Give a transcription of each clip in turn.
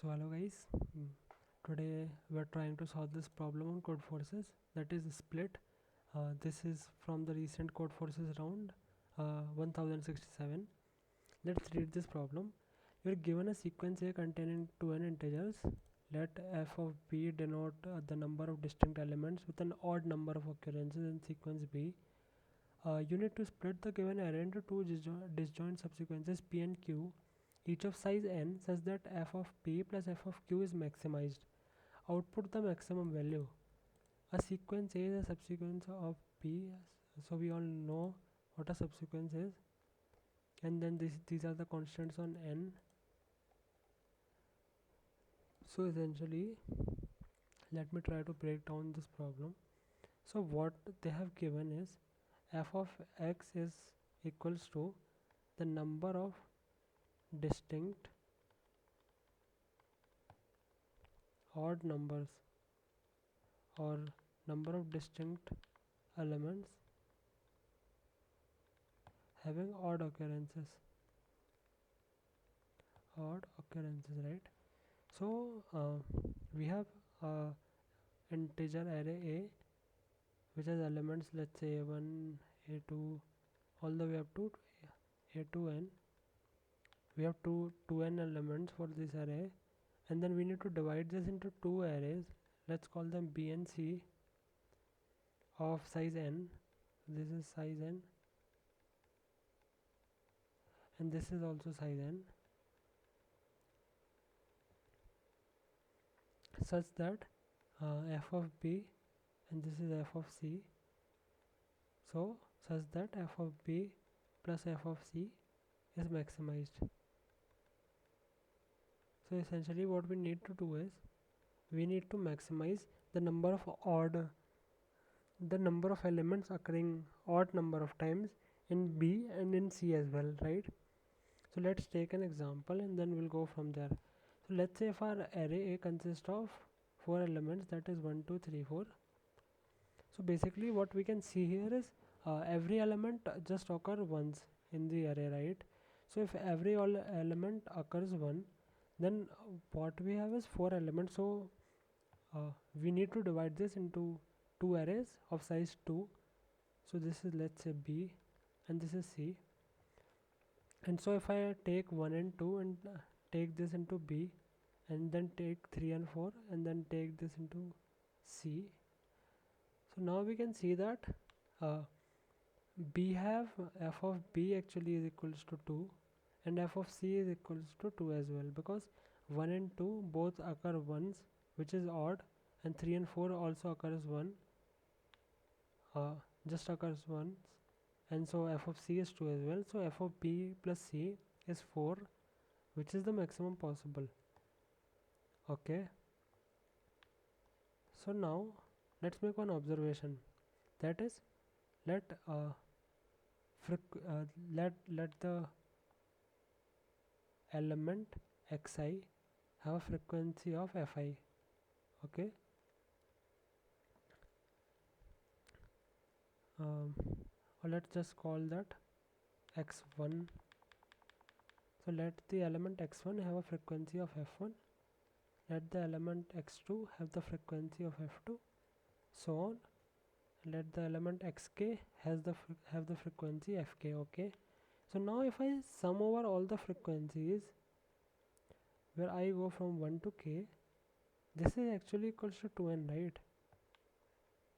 So hello guys. Today we are trying to solve this problem on Codeforces, that is split. This is from the recent Codeforces round 1067. Let's read this problem. You are given a sequence A containing two n integers. Let f of b denote the number of distinct elements with an odd number of occurrences in sequence B. You need to split the given array into two disjoint subsequences p and q, each of size n, such that f of p plus f of q is maximized. Output the maximum value. A sequence A is a subsequence of p, so we all know what a subsequence is. And then these are the constants on n. So essentially, let me try to break down this problem. So what they have given is f of x is equals to the number of distinct odd numbers or number of distinct elements having odd occurrences, right? So we have integer array A which has elements, let's say a1, a2, all the way up to a2n. We have two n elements for this array, and then we need to divide this into two arrays. Let's call them b and c of size n. This is size n and this is also size n, such that f of b and this is f of c, so such that f of b plus f of c is maximized. So essentially what we need to do is we need to maximize the number of elements occurring odd number of times in B and in C as well, right? So let's take an example and then we'll go from there. So let's say if our array A consists of 4 elements, that is 1, 2, 3, 4. So basically what we can see here is every element just occur once in the array, right? So if every element occurs one, then what we have is 4 elements. So we need to divide this into two arrays of size 2. So this is, let's say, B and this is C. And so if I take 1 and 2 and take this into B and then take 3 and 4 and then take this into C, so now we can see that B have f of B actually is equals to 2 and f of C is equals to 2 as well, because 1 and 2 both occur once, which is odd, and 3 and 4 also occurs just occurs once, and so f of C is 2 as well. So f of B plus C is 4, which is the maximum possible. Okay, so now let's make one observation, that is let the element xi have a frequency of fi. Okay, or let's just call that x1. So let the element x1 have a frequency of f1, let the element x2 have the frequency of f2, so on. Let the element xk have the frequency fk. Okay, so now if I sum over all the frequencies where I go from 1 to k, this is actually equals to 2n, right?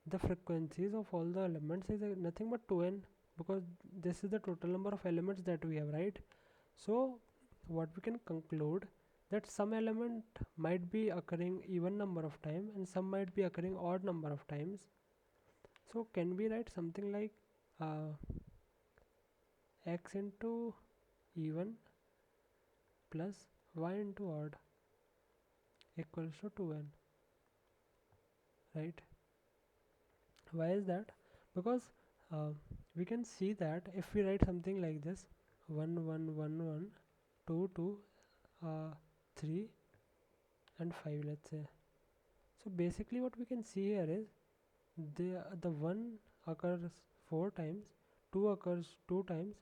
The frequencies of all the elements is nothing but 2n, because this is the total number of elements that we have, right? So what we can conclude, that some element might be occurring even number of times and some might be occurring odd number of times. So can we write something like x into even plus y into odd equals to 2n, right? Why is that? Because we can see that if we write something like this, 1 1 1 1 2 2 3 and 5, let's say. So basically what we can see here is the 1 occurs 4 times, 2 occurs 2 times,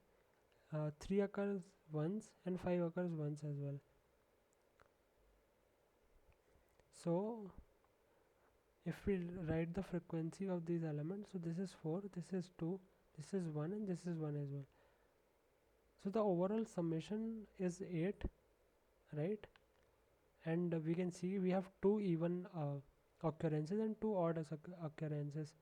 3 occurs once and 5 occurs once as well. So if we write the frequency of these elements, so this is 4, this is 2, this is 1, and this is 1 as well. So the overall summation is 8, right? And we can see we have two even occurrences and two odd occurrences,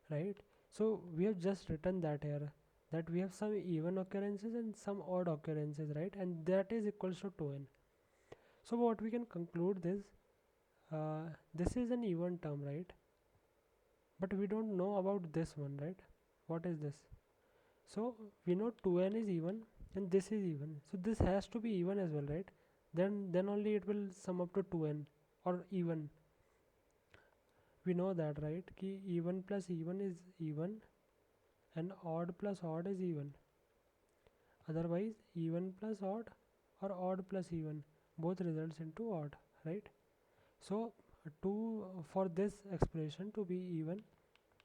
right? So we have just written that here, that we have some even occurrences and some odd occurrences, right? And that is equals to 2n. So what we can conclude this is an even term, right? But we don't know about this one, right? What is this? So we know 2n is even and this is even, so this has to be even as well, right? Then only it will sum up to 2n or even. We know that, right? Ki even plus even is even and odd plus odd is even. Otherwise even plus odd or odd plus even both results into odd, right? So to for this expression to be even,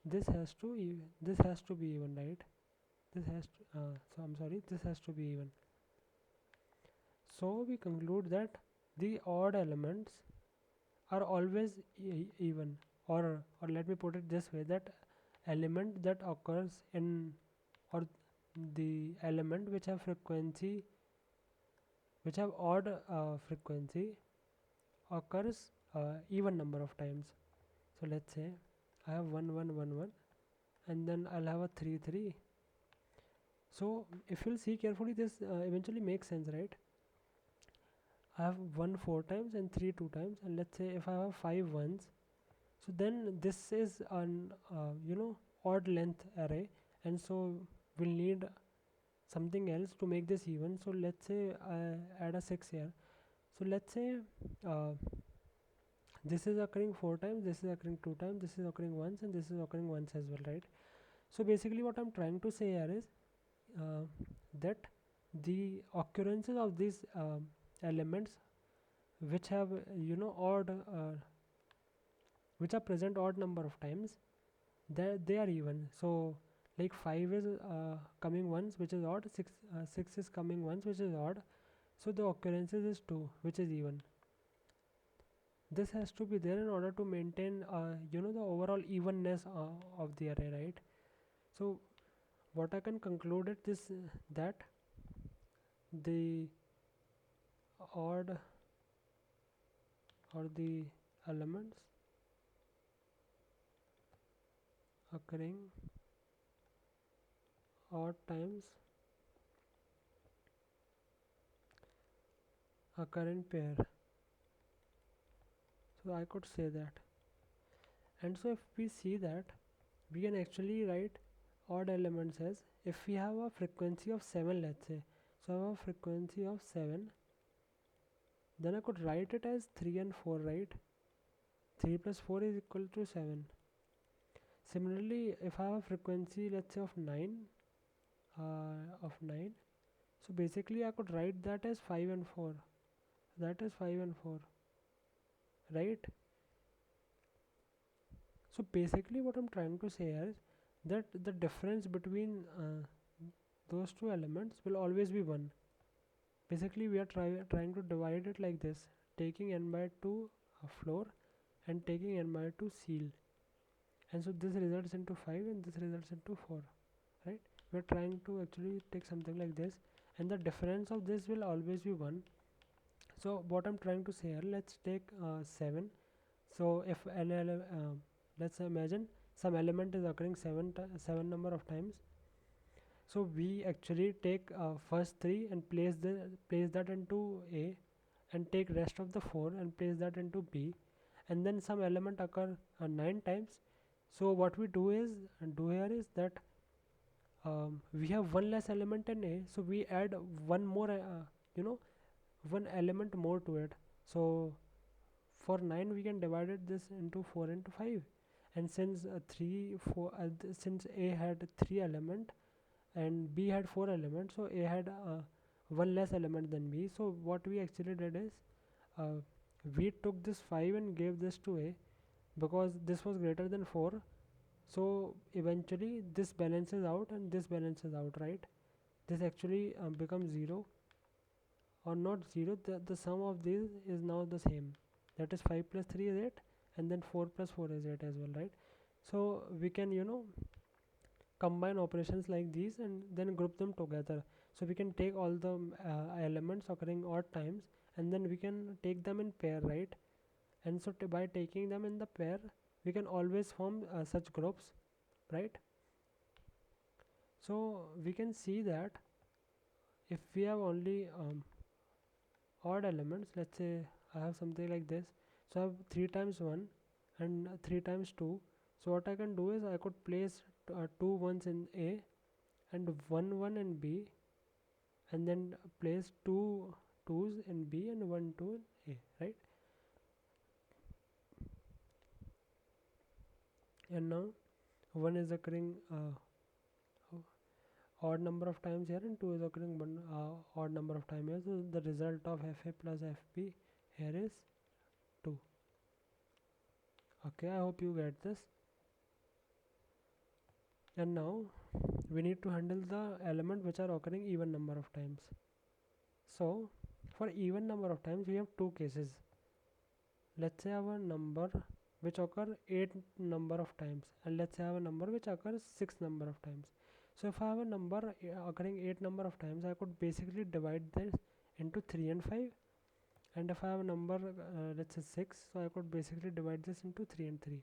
this has to be even, right? So I'm sorry, this has to be even. So we conclude that the odd elements are always even, or let me put it this way, that element that occurs in, or the element which have frequency, which have odd frequency, occurs even number of times. So let's say I have 1 1 1 1 and then I'll have a 3 3. So if you'll see carefully, this eventually makes sense, right? I have 1 4 times and 3 2 times, and let's say if I have 5 ones, so then this is an odd length array, and so we'll need something else to make this even. So let's say I add a 6 here. So let's say uh, this is occurring 4 times, this is occurring 2 times, this is occurring once, and this is occurring once as well, right? So basically what I'm trying to say here is uh, that the occurrences of these elements which have odd which are present odd number of times, they are even. So like 5 is coming once, which is odd. 6 is coming once, which is odd. So the occurrences is 2, which is even. This has to be there in order to maintain the overall evenness of the array, right? So what I can conclude it is that the odd, or the elements occurring odd times occur in pair. So I could say that. And so if we see that, we can actually write odd elements as, if we have a frequency of 7, let's say, so I have a frequency of 7, then I could write it as 3 and 4, right? 3 plus 4 is equal to 7. Similarly, if I have a frequency, let's say, of 9, so basically I could write that as 5 and 4. That is 5 and 4, right? So basically what I'm trying to say here is that the difference between those two elements will always be 1. Basically we are trying to divide it like this, taking n by 2 floor and taking n by 2 seal, and so this results into 5 and this results into 4, right? We are trying to actually take something like this, and the difference of this will always be 1. So what I'm trying to say here, let's take 7. So if let's imagine some element is occurring 7 number of times. So we actually take first 3 and place that into A, and take rest of the 4 and place that into B, and then some element occur 9 times. So what we do here is that we have one less element in A, so we add one more one element more to it. So for 9 we can divide this into 4 into 5, and since 3 4 since A had 3 element and B had 4 elements, so A had one less element than B. So what we actually did is uh, we took this 5 and gave this to A, because this was greater than 4. So eventually this balances out and this balances out, right? This actually becomes 0, or not 0, the sum of these is now the same. that is 5 plus 3 is 8, and then 4 plus 4 is 8 as well, right? So we can combine operations like these and then group them together. So we can take all the elements occurring odd times, and then we can take them in pair, right? And so by taking them in the pair, we can always form such groups, right? So we can see that if we have only odd elements, let's say I have something like this, so I have 3 times 1 and 3 times 2. So what I can do is I could place 2 ones in A and 1 in B, and then place 2 twos in B and 1 2 in A, right? And now 1 is occurring odd number of times here, and 2 is occurring one odd number of times here. So the result of FA plus FB here is 2. Okay, I hope you get this. And now we need to handle the element which are occurring even number of times. So for even number of times we have two cases. Let's say I have a number which occur 8 number of times, and let's say I have a number which occurs 6 number of times. So if I have a number occurring 8 number of times, I could basically divide this into 3 and 5. And if I have a number let's say 6, so I could basically divide this into 3 and 3.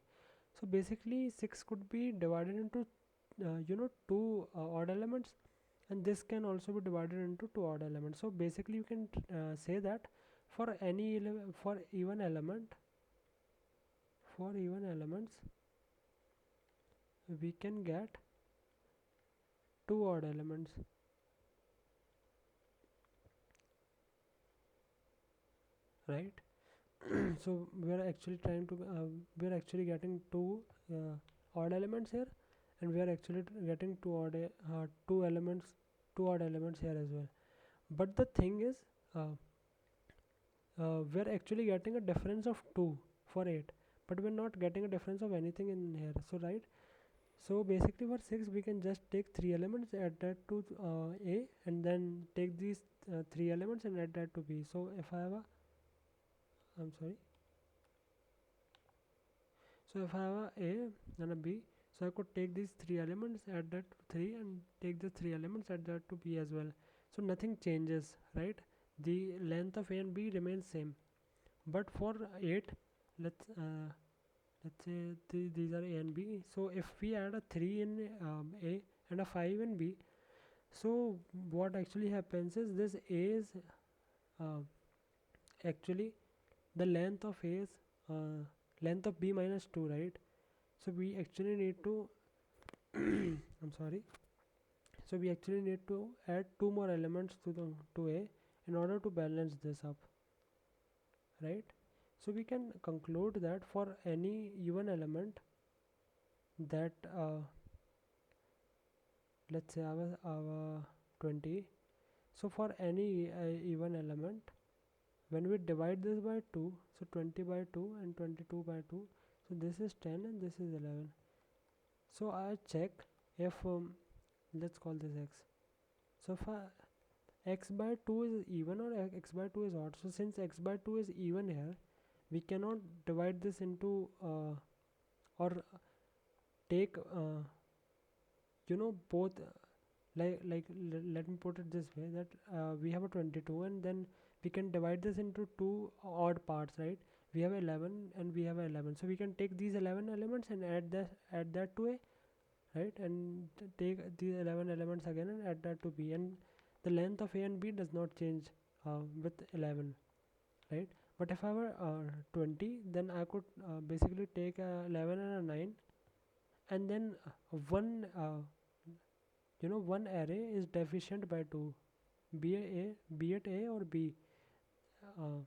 So basically 6 could be divided into two odd elements, and this can also be divided into two odd elements. So basically you can say that for any for even elements we can get two odd elements, right? So we are actually trying to we are actually getting two odd elements here, and we are actually getting two odd elements here as well. But the thing is we are actually getting a difference of 2 for 8, but we are not getting a difference of anything in here. So right, so basically for 6 we can just take 3 elements, add that to A, and then take these 3 elements and add that to B. So if I have a I'm sorry so if I have a A and a B, so I could take these 3 elements, add that to 3, and take the 3 elements, add that to B as well. So nothing changes, right? The length of A and B remains same. But for 8, let's let's say these are A and B. So if we add a 3 in A and a 5 in B, so what actually happens is this A is uh, actually the length of A is length of B minus 2, right? So we actually need to I'm sorry. So we actually need to add two more elements to A in order to balance this up, right? So we can conclude that for any even element that let's say our 20. So for any even element, when we divide this by 2, so 20 by 2 and 22 by 2, so this is 10 and this is 11. So I check if let's call this x. So if x by 2 is even or x by 2 is odd. So since x by 2 is even here, we cannot divide this into or take both let me put it this way, that we have a 22 and then we can divide this into two odd parts, right? We have 11 and we have 11, so we can take these 11 elements and add that to A, right? And take these 11 elements again and add that to B, and the length of A and B does not change with 11, right? But if I were 20, then I could basically take 11 and a 9, and then one array is deficient by 2, be it A or B. uh,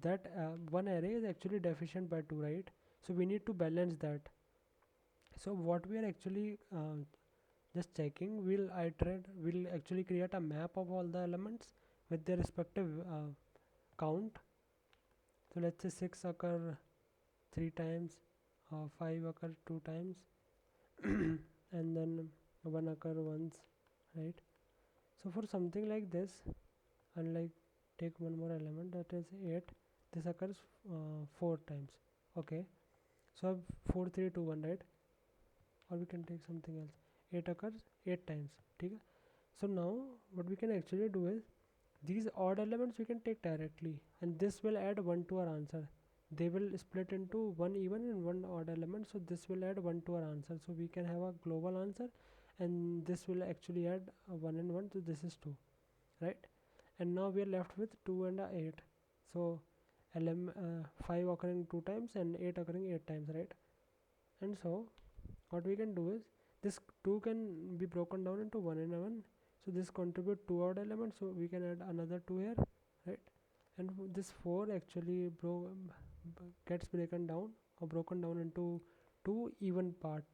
that one array is actually deficient by 2, right? So we need to balance that. So what we are actually just checking, we'll actually create a map of all the elements with their respective count. So let's say 6 occur 3 times, 5 occur 2 times and then 1 occur once, right? So for something like this, and like take one more element, that is 8, this occurs 4 times. Okay, so I have 4 3 2 1, right? Or we can take something else. 8 occurs 8 times. Okay. So now what we can actually do is these odd elements we can take directly, and this will add 1 to our answer. They will split into one even and one odd element, so this will add 1 to our answer. So we can have a global answer, and this will actually add 1 and 1, so this is 2, right? And now we are left with 2 and 8. So 5 occurring 2 times and 8 occurring 8 times, right? And so what we can do is this 2 can be broken down into 1 and 1, so this contribute 2 odd elements, so we can add another 2 here, right? And this 4 actually gets broken down into 2 even part.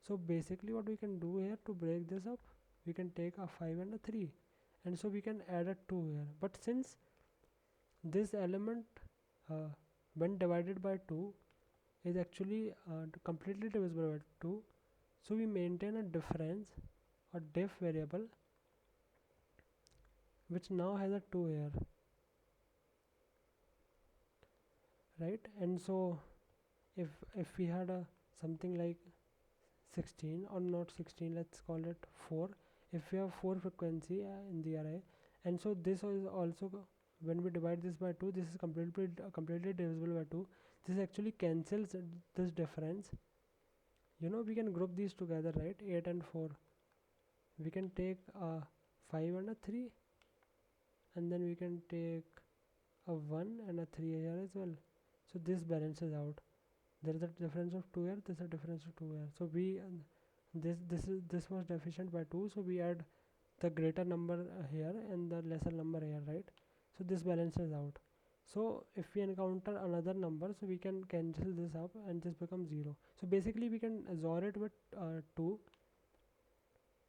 So basically what we can do here to break this up, we can take a 5 and a 3, and so we can add a 2 here. But since this element uh, when divided by 2 is actually completely divisible by 2, so we maintain a difference or diff variable which now has a 2 here, right? And so if we had a something like 16, or not 16, let's call it 4. If we have 4 frequency in the array, and so this is also when we divide this by 2, this is completely divisible by 2. This actually cancels this difference. We can group these together, right? 8 and 4, we can take a 5 and a 3, and then we can take a 1 and a 3 here as well. So this balances out. There is a difference of 2 here, there is a difference of 2 here. So we this was deficient by 2, so we add the greater number here and the lesser number here, right? So this balances out. So if we encounter another number, so we can cancel this up and this becomes 0. So basically we can XOR it with 2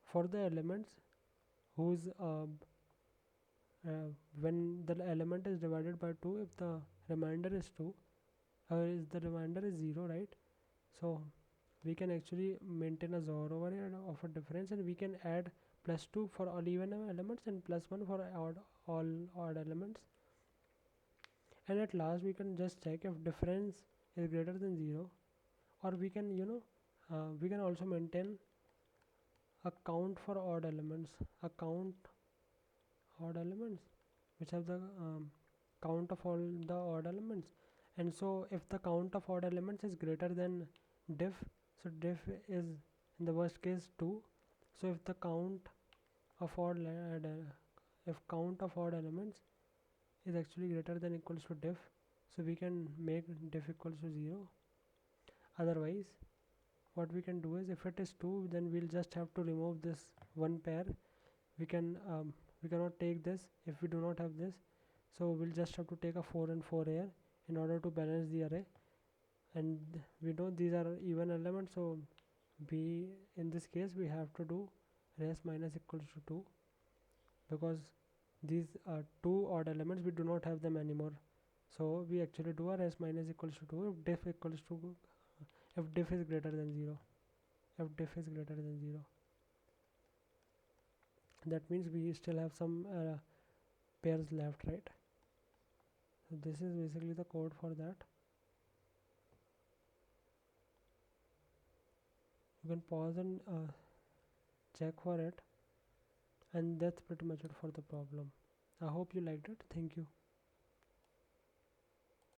for the elements whose when the element is divided by 2, if the remainder is 2, is the remainder is 0, right? So we can actually maintain a XOR over here of a difference, and we can add +2 for all even elements and +1 for all odd elements. And at last we can just check if difference is greater than 0, or we can we can also maintain a count for odd elements, which have the count of all the odd elements. And so if the count of odd elements is greater than diff, so diff is in the worst case 2. So if the count of odd elements is actually greater than equals to diff, so we can make diff equals to 0. Otherwise what we can do is, if it is 2, then we'll just have to remove this one pair. We cannot take this if we do not have this, so we'll just have to take a 4 and 4 here in order to balance the array. And we know these are even elements, so in this case we have to do res minus equals to 2, because these are 2 odd elements, we do not have them anymore. So we actually do a res minus equals to 2 if diff equals to if diff is greater than 0. That means we still have some pairs left, right? So this is basically the code for that. You can pause and check for it, and that's pretty much it for the problem. I hope you liked it. Thank you.